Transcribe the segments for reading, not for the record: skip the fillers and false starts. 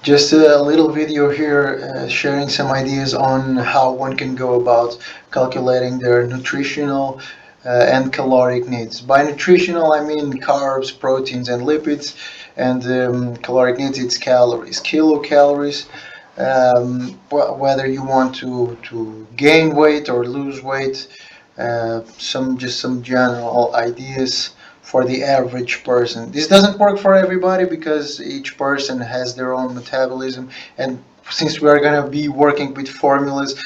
Just a little video here sharing some ideas on how one can go about calculating their nutritional and caloric needs. By nutritional, I mean carbs, proteins, and lipids, and caloric needs, it's calories, kilocalories. Whether you want to gain weight or lose weight, some general ideas for the average person. This doesn't work for everybody because each person has their own metabolism, and since we are going to be working with formulas,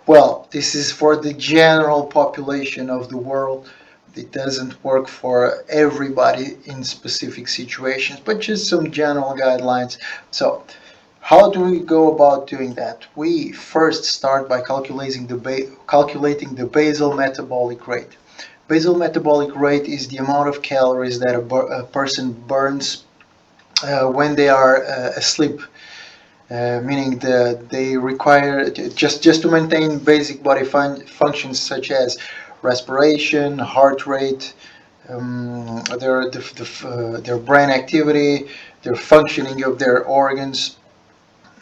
well, this is for the general population of the world. It doesn't work for everybody in specific situations, but just some general guidelines. So how do we go about doing that? We first start by calculating the basal metabolic rate. Basal metabolic rate is the amount of calories that a person burns when they are asleep, meaning that they require just to maintain basic body functions such as respiration, heart rate, their brain activity, their functioning of their organs,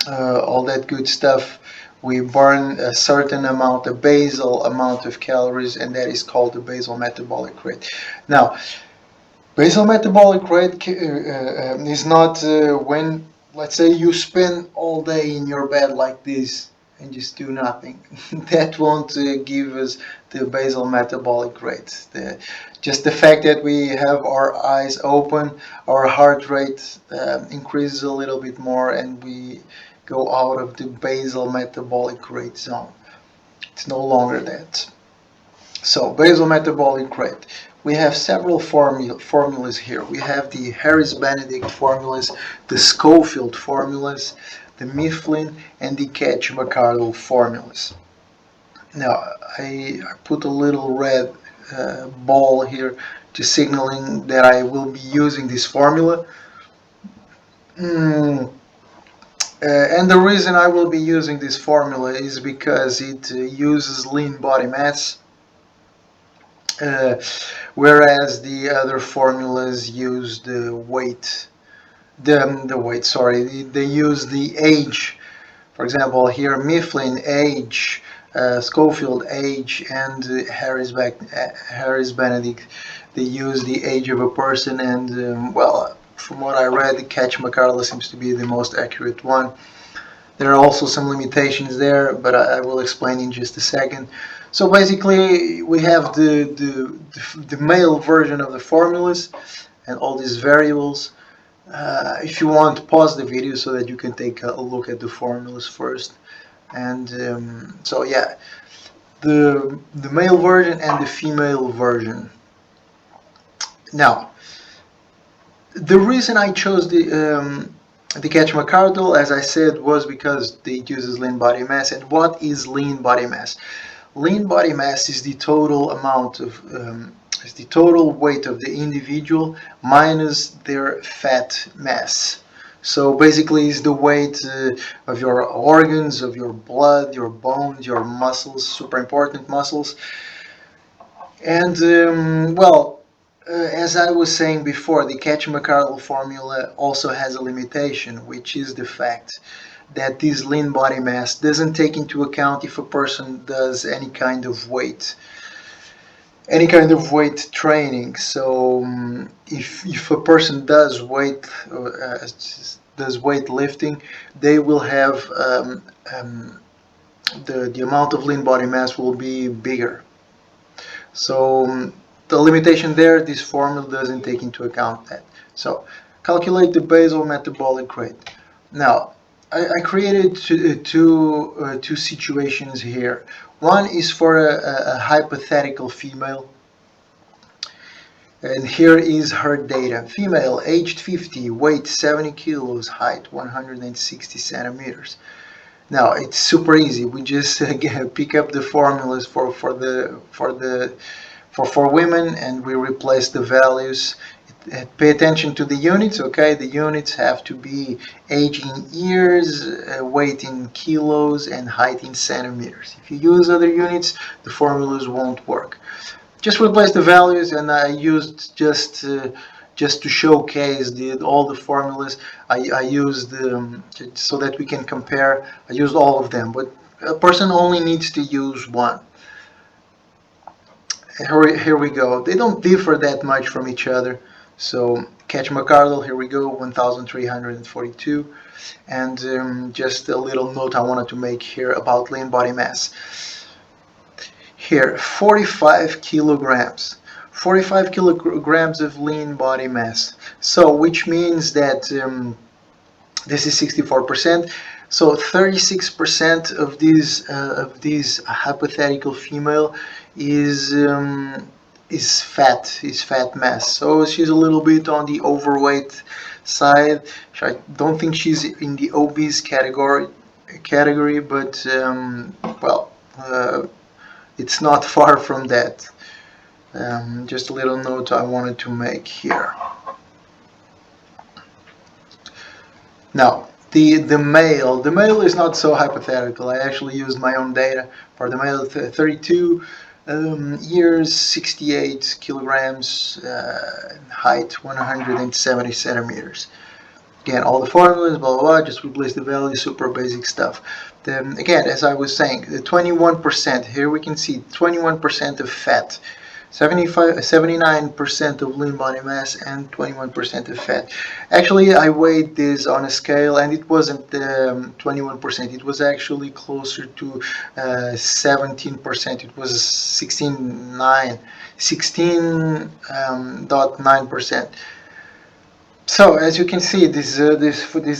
all that good stuff. We burn a certain amount, a basal amount of calories, and that is called the basal metabolic rate. Now, basal metabolic rate is not when, let's say, you spend all day in your bed like this and just do nothing. That won't give us the basal metabolic rate. Just the fact that we have our eyes open, our heart rate increases a little bit more, and we go out of the basal metabolic rate zone. It's no longer that. So basal metabolic rate. We have several formulas here. We have the Harris-Benedict formulas, the Schofield formulas, the Mifflin, and the Katch-McArdle formulas. Now, I put a little red ball here to signaling that I will be using this formula. And the reason I will be using this formula is because it uses lean body mass, whereas the other formulas use the weight. The weight, sorry, they use the age. For example, here Mifflin age, Schofield age, and Harris-Benedict, they use the age of a person, and well, from what I read, the Katch-McArdle seems to be the most accurate one. There are also some limitations there, but I will explain in just a second. So basically, we have the male version of the formulas and all these variables. If you want, pause the video so that you can take a look at the formulas first. And so yeah, the male version and the female version. Now, the reason I chose the Katch-McArdle, as I said, was because it uses lean body mass. And what is lean body mass? Lean body mass is the total amount of is the total weight of the individual minus their fat mass. So basically, it's the weight of your organs, of your blood, your bones, your muscles, super important muscles. And well, as I was saying before, the Katch-McArdle formula also has a limitation, which is the fact that this lean body mass doesn't take into account if a person does any kind of weight training. So if a person does weightlifting, they will have the amount of lean body mass will be bigger. So the limitation there, this formula doesn't take into account that. So calculate the basal metabolic rate. Now, I created two situations here. One is for a hypothetical female, and here is her data. Female, aged 50, weight 70 kilos, height 160 centimeters. Now it's super easy. We just pick up the formulas for women, and we replace the values. Pay attention to the units, okay? The units have to be age in years, weight in kilos, and height in centimeters. If you use other units, the formulas won't work. Just replace the values, and I used just just to showcase all the formulas. I used so that we can compare. I used all of them, but a person only needs to use one. Here we go. They don't differ that much from each other. So catch McArdle, here we go, 1,342. And just a little note I wanted to make here about lean body mass. Here, 45 kilograms. 45 kilograms of lean body mass. So, which means that this is 64%. So 36% of these hypothetical female is fat mass. So she's a little bit on the overweight side. I don't think she's in the obese category, but well, it's not far from that. Just a little note I wanted to make here. Now, the male is not so hypothetical. I actually used my own data for the male. 32 years, 68 kilograms, height 170 centimeters. Again, all the formulas, blah, blah, blah, just replace the value, super basic stuff. Then, again, as I was saying, the 21%, here we can see 21% of fat, 79% of lean body mass, and 21% of fat. Actually, I weighed this on a scale, and it wasn't 21%. It was actually closer to 17%. It was 16.9%. So as you can see, this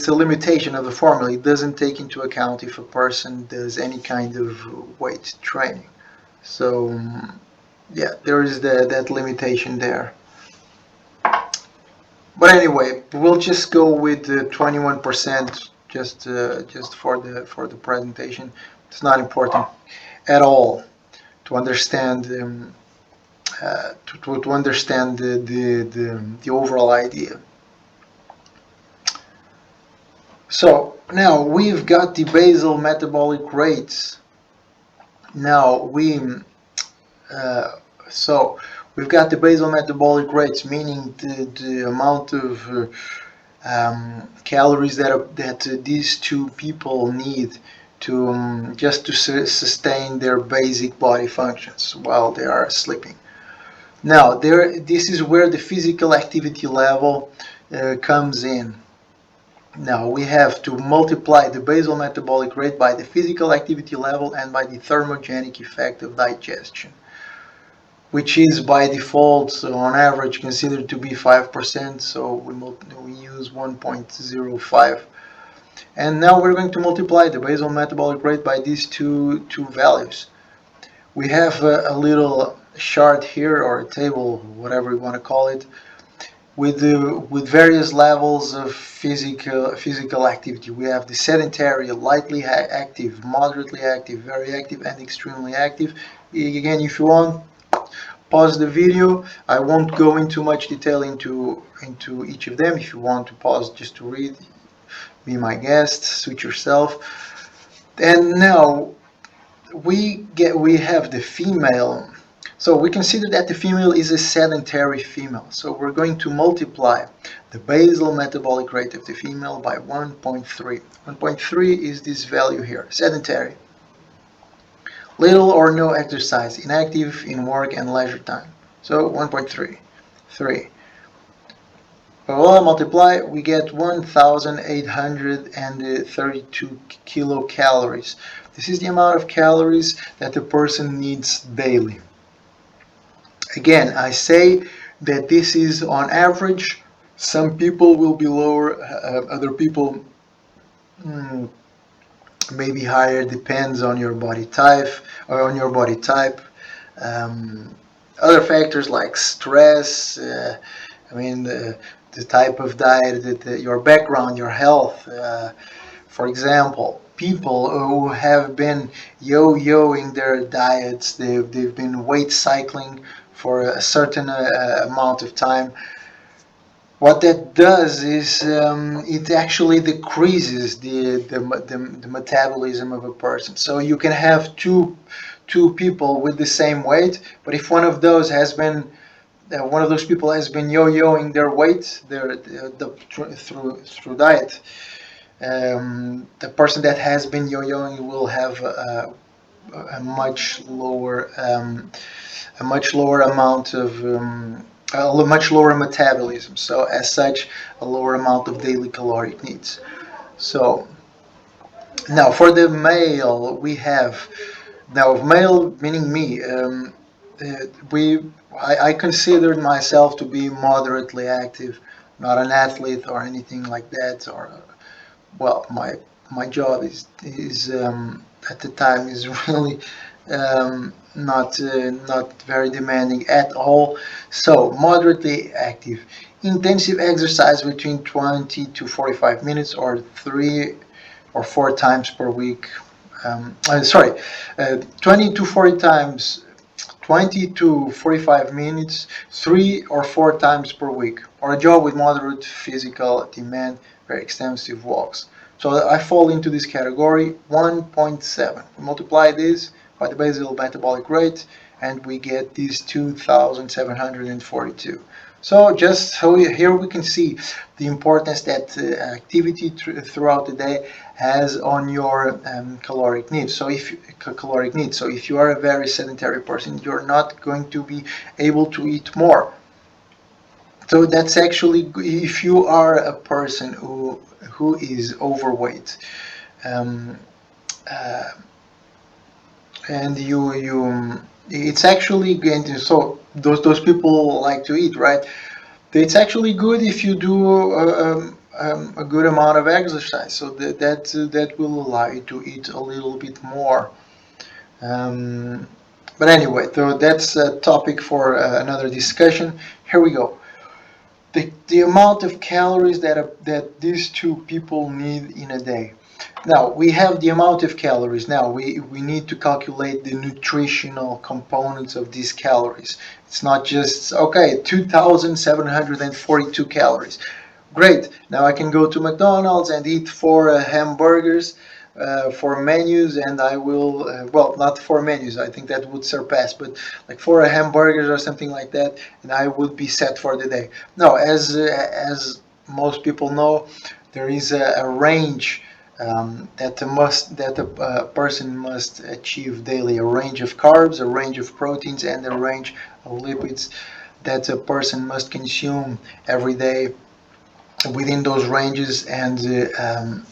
limitation of the formula. It doesn't take into account if a person does any kind of weight training. So yeah, there is that limitation there. But anyway, we'll just go with the 21% just for the presentation. It's not important at all to understand to understand the overall idea. So now we've got the basal metabolic rates. Now so we've got the basal metabolic rates, meaning the amount of calories that these two people need to just to sustain their basic body functions while they are sleeping. Now this is where the physical activity level comes in. Now we have to multiply the basal metabolic rate by the physical activity level and by the thermogenic effect of digestion, which is by default on average considered to be 5%, so we use 1.05. And now we're going to multiply the basal metabolic rate by these two values. We have a little chart here, or a table, whatever you want to call it, with various levels of physical activity. We have the sedentary, lightly active, moderately active, very active, and extremely active. Again, if you want, pause the video. I won't go into much detail into each of them. If you want to pause just to read, be my guest, suit yourself. And now we have the female. So we consider that the female is a sedentary female. So we're going to multiply the basal metabolic rate of the female by 1.3. 1.3 is this value here, sedentary. Little or no exercise, inactive in work and leisure time. So 1.3. 3. Well, multiply, we get 1,832 kilocalories. This is the amount of calories that the person needs daily. Again, I say that this is on average. Some people will be lower, other people maybe higher, depends on your body type other factors like stress, the type of diet, your background, your health. For example, people who have been yo-yoing their diets, they've been weight cycling for a certain amount of time. What that does is it actually decreases the metabolism of a person. So you can have two people with the same weight, but if one of those has been one of those people has been yo-yoing their weight, through diet. The person that has been yo-yoing will have a much lower amount of a much lower metabolism. So as such, a lower amount of daily caloric needs. So now for the male, we have now male meaning me. We I considered myself to be moderately active, not an athlete or anything like that. Or well, my job is at the time is really not very demanding at all. So moderately active, intensive exercise between 20 to 45 minutes, or 3 or 4 times per week. 20 to 40 times 20 to 45 minutes, 3 or 4 times per week, or a job with moderate physical demand, very extensive walks. So I fall into this category 1.7. We multiply this by the basal metabolic rate, and we get these 2,742. So just so here we can see the importance that activity throughout the day has on your caloric needs. So if you are a very sedentary person, you're not going to be able to eat more. So that's actually, if you are a person who is overweight, um, uh, and you it's actually going to, so those people like to eat, right? It's actually good if you do a good amount of exercise, so that will allow you to eat a little bit more. Um, but anyway, so that's a topic for another discussion. Here we go. The amount of calories that these two people need in a day. Now we have the amount of calories. Now we need to calculate the nutritional components of these calories. It's not just, okay, 2,742 calories. Great. Now I can go to McDonald's and eat 4 hamburgers, 4 menus, and I will, well, not 4 menus, I think that would surpass, but like 4 hamburgers or something like that, and I would be set for the day. No, as most people know, there is a range that a person must achieve daily, a range of carbs, a range of proteins, and a range of lipids that a person must consume every day within those ranges, and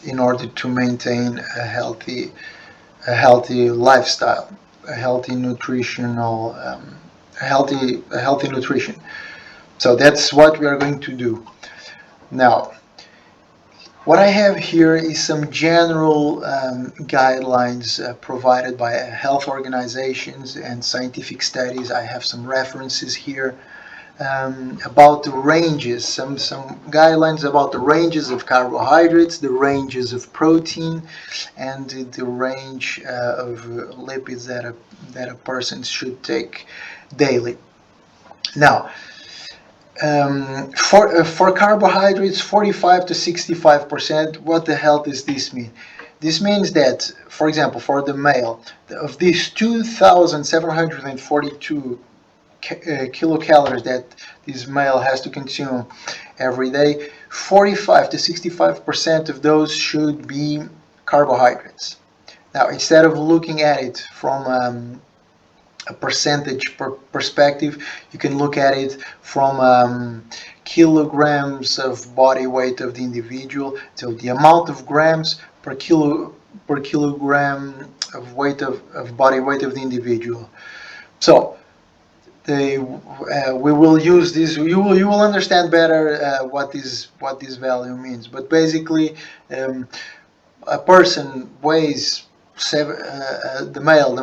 in order to maintain a healthy lifestyle, a healthy nutritional a healthy nutrition. So that's what we are going to do now. What I have here is some general guidelines provided by health organizations and scientific studies. I have some references here about the ranges, some guidelines about the ranges of carbohydrates, the ranges of protein, and the range of lipids that a person should take daily. Now, for carbohydrates, 45 to 65%. What the hell does this mean? This means that, for example, for the male, of these 2,742 kilocalories that this male has to consume every day, 45 to 65% of those should be carbohydrates. Now, instead of looking at it from a percentage perspective, you can look at it from kilograms of body weight of the individual. So the amount of grams per kilogram of weight of body weight of the individual. So we will use this. You will understand better what this value means. But basically, a person weighs the male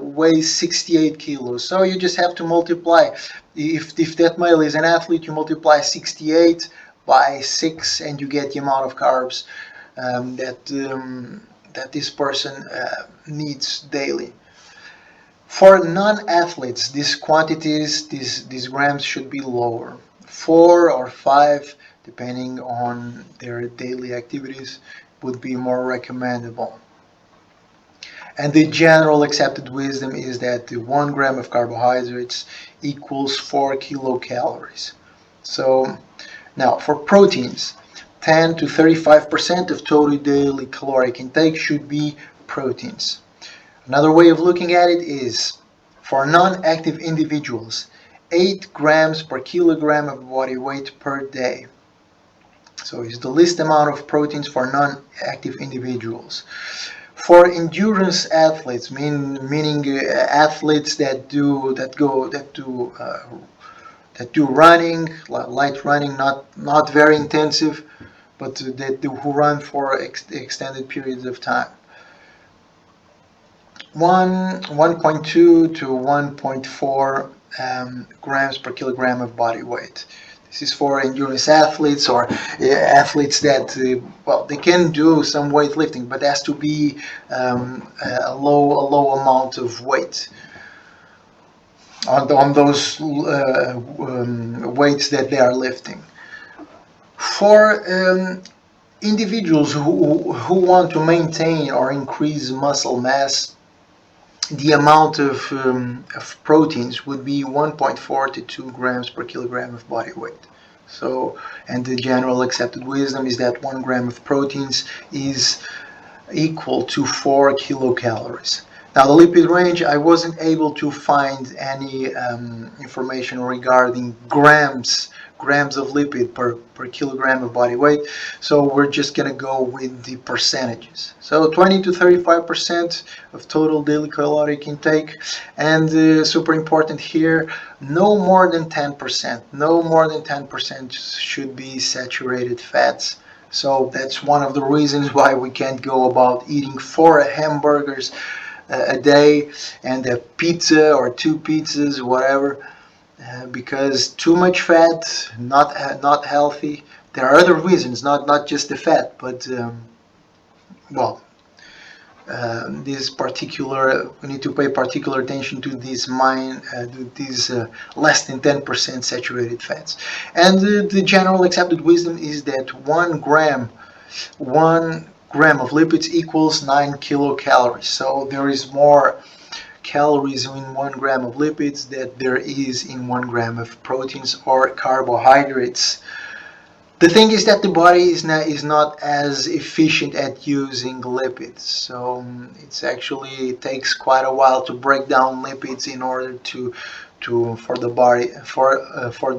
weighs 68 kilos. So you just have to multiply. If that male is an athlete, you multiply 68 by 6, and you get the amount of carbs that this person needs daily. For non-athletes, these quantities, these grams should be lower, 4 or 5, depending on their daily activities, would be more recommendable. And the general accepted wisdom is that the 1 gram of carbohydrates equals 4 kilocalories. So now for proteins, 10 to 35% of total daily caloric intake should be proteins. Another way of looking at it is for non-active individuals, 8 grams per kilogram of body weight per day. So it's the least amount of proteins for non-active individuals. For endurance athletes, meaning athletes that do running, light running, not very intensive, but who run for extended periods of time. 1.2 to 1.4 grams per kilogram of body weight. This is for endurance athletes or athletes that, they can do some weightlifting, but it has to be a low amount of weight on those weights that they are lifting. For individuals who want to maintain or increase muscle mass, the amount of proteins would be 1.4 to 2 grams per kilogram of body weight. So, and the general accepted wisdom is that 1 gram of proteins is equal to 4 kilocalories. Now, the lipid range, I wasn't able to find any information regarding grams of lipid per kilogram of body weight, so we're just going to go with the percentages. So 20 to 35% of total daily caloric intake, and super important here, no more than 10%. No more than 10% should be saturated fats. So that's one of the reasons why we can't go about eating 4 hamburgers a day and a pizza or 2 pizzas, whatever, because too much fat, not healthy. There are other reasons, not just the fat, but this particular, we need to pay particular attention to these less than 10% saturated fats. And the general accepted wisdom is that 1 gram of lipids equals 9 kilocalories. So there is more calories in 1 gram of lipids than there is in 1 gram of proteins or carbohydrates. The thing is that the body is not as efficient at using lipids, so it takes quite a while to break down lipids in order for the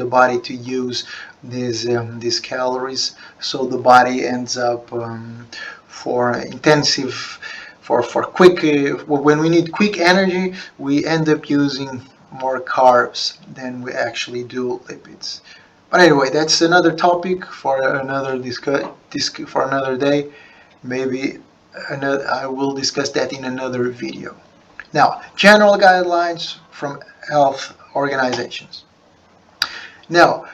body to use these calories. So the body ends up when we need quick energy, we end up using more carbs than we actually do lipids. But anyway, that's another topic for another for another day. Maybe I will discuss that in another video. Now, general guidelines from health organizations. Now,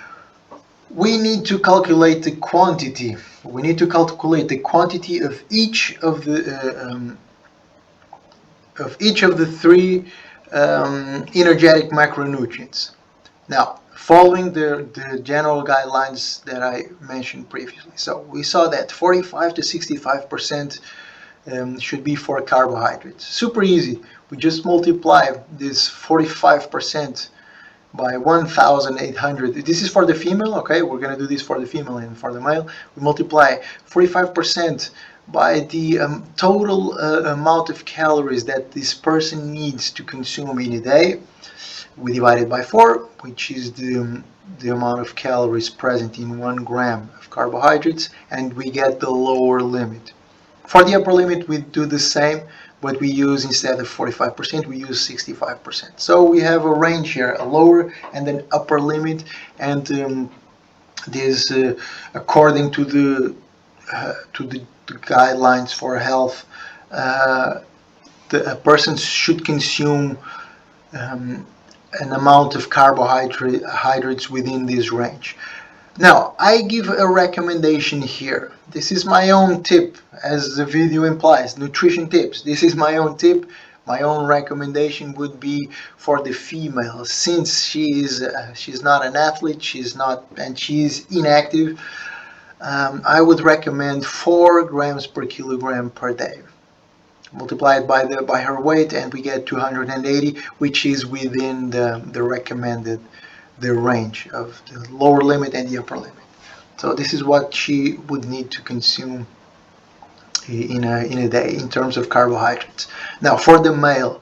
we need to calculate the quantity. We need to calculate the quantity of each of the 3 energetic macronutrients. Now, following the general guidelines that I mentioned previously. So we saw that 45 to 65% should be for carbohydrates. Super easy. We just multiply this 45% by 1,800. This is for the female, okay? We're going to do this for the female and for the male. We multiply 45% by the total amount of calories that this person needs to consume in a day. We divide it by 4, which is the amount of calories present in 1 gram of carbohydrates, and we get the lower limit. For the upper limit, we do the same, but we use, instead of 45%, we use 65%. So we have a range here, a lower and an upper limit, and this, according to the guidelines for health, a person should consume an amount of carbohydrates within this range. Now, I give a recommendation here. This is my own tip, as the video implies, nutrition tips. This is my own tip. My own recommendation would be for the female, since she's not an athlete, she's inactive. I would recommend 4 grams per kilogram per day. multiply it by her weight, and we get 280, which is within the recommended, the range of the lower limit and the upper limit. So this is what she would need to consume in a day in terms of carbohydrates. Now for the male,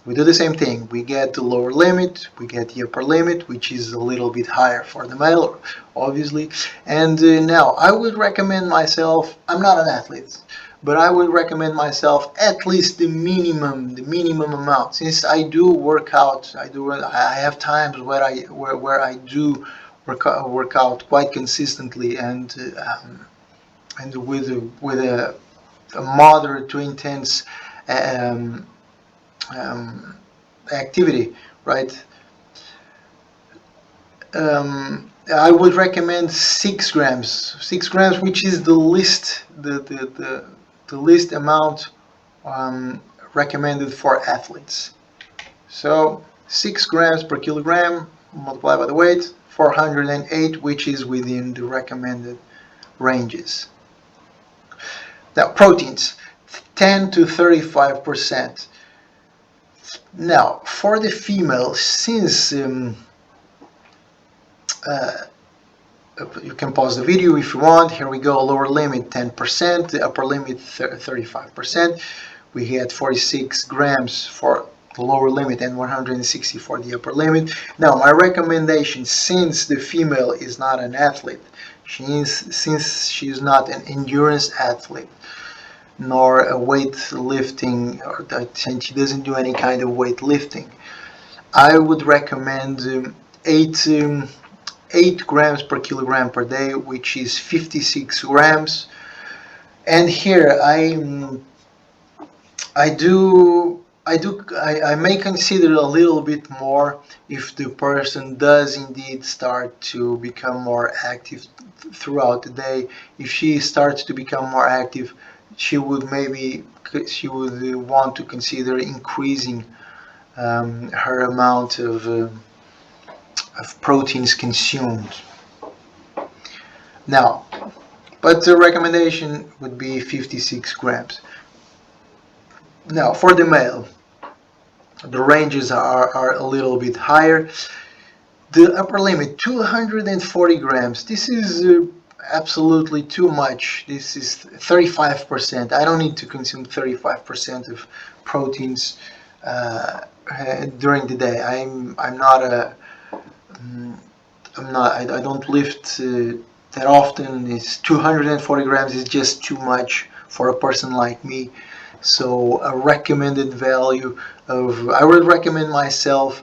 we do the same thing. We get the lower limit, we get the upper limit, which is a little bit higher for the male, obviously. And now I would recommend myself, I'm not an athlete, but I would recommend myself at least the minimum amount. Since I do work out, I have times where I do work out quite consistently, and with a moderate to intense um, activity, right? I would recommend 6 grams, 6 grams, which is the least the least amount recommended for athletes. So 6 grams per kilogram multiplied by the weight, 408, which is within the recommended ranges. Now proteins, 10 to 35%. Now for the female, since you can pause the video if you want. Here we go. Lower limit 10%, the upper limit 35%. We had 46 grams for the lower limit and 160 for the upper limit. Now my recommendation, since the female is not an athlete, since she's not an endurance athlete, nor a weightlifting, and she doesn't do any kind of weightlifting, I would recommend 8 grams per kilogram per day, which is 56 grams. And here I may consider a little bit more if the person does indeed start to become more active throughout the day. If she starts to become more active, she would want to consider increasing her amount of proteins consumed. Now, but the recommendation would be 56 grams. Now for the male, the ranges are a little bit higher. The upper limit, 240 grams. This is absolutely too much. This is 35%. I don't need to consume 35% of proteins during the day. I don't lift that often. It's 240 grams is just too much for a person like me. So a recommended value of, I would recommend myself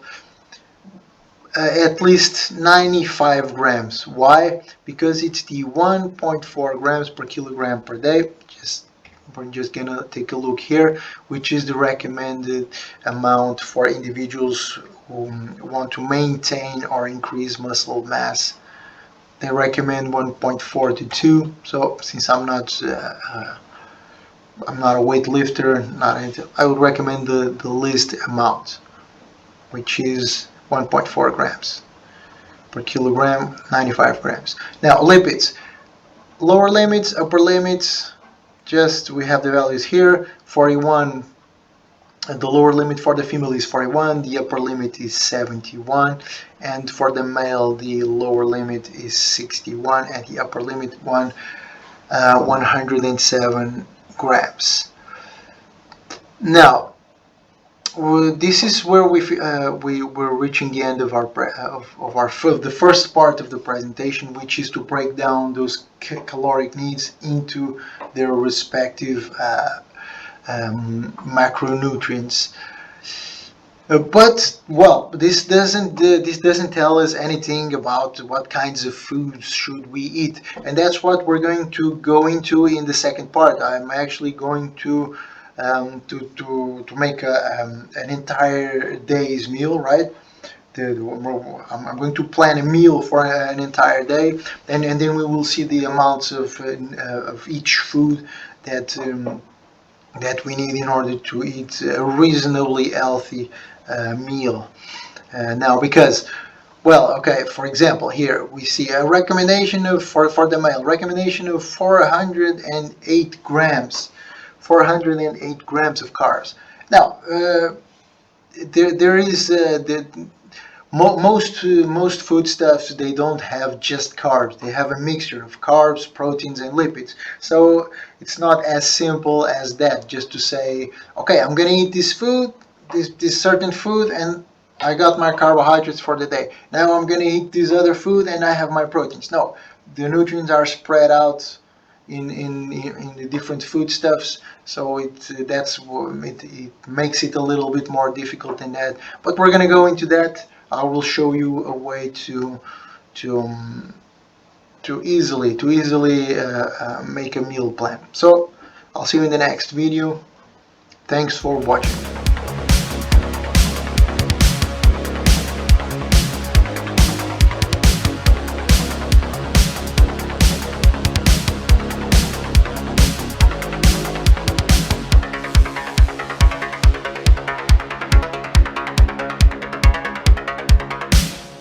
at least 95 grams. Why? Because it's the 1.4 grams per kilogram per day. We're just gonna take a look here, which is the recommended amount for individuals who want to maintain or increase muscle mass. They recommend 1.4 to 2. So since I'm not a weightlifter, I would recommend the least amount, which is 1.4 grams per kilogram, 95 grams. Now lipids, lower limits, upper limits. Just we have the values here. 41, the lower limit for the female is 41, the upper limit is 71, and for the male the lower limit is 61 and the upper limit 107 grams. Now this is where we're reaching the end of the first part of the presentation, which is to break down those caloric needs into their respective macronutrients. But well, this doesn't tell us anything about what kinds of foods should we eat, and that's what we're going to go into in the second part. I'm actually going to make an entire day's meal, right? I'm going to plan a meal for an entire day, and then we will see the amounts of each food that we need in order to eat a reasonably healthy meal. Now, because, well, okay, for example, here we see a recommendation of for the male, recommendation of 408 grams 408 grams of carbs. Now, there is most foodstuffs, they don't have just carbs. They have a mixture of carbs, proteins, and lipids. So it's not as simple as that, just to say, okay, I'm gonna eat this food, this certain food, and I got my carbohydrates for the day. Now I'm gonna eat this other food and I have my proteins. No, the nutrients are spread out in the different foodstuffs, so it makes it a little bit more difficult than that. But we're gonna go into that. I will show you a way to um, to easily make a meal plan. So I'll see you in the next video. Thanks for watching.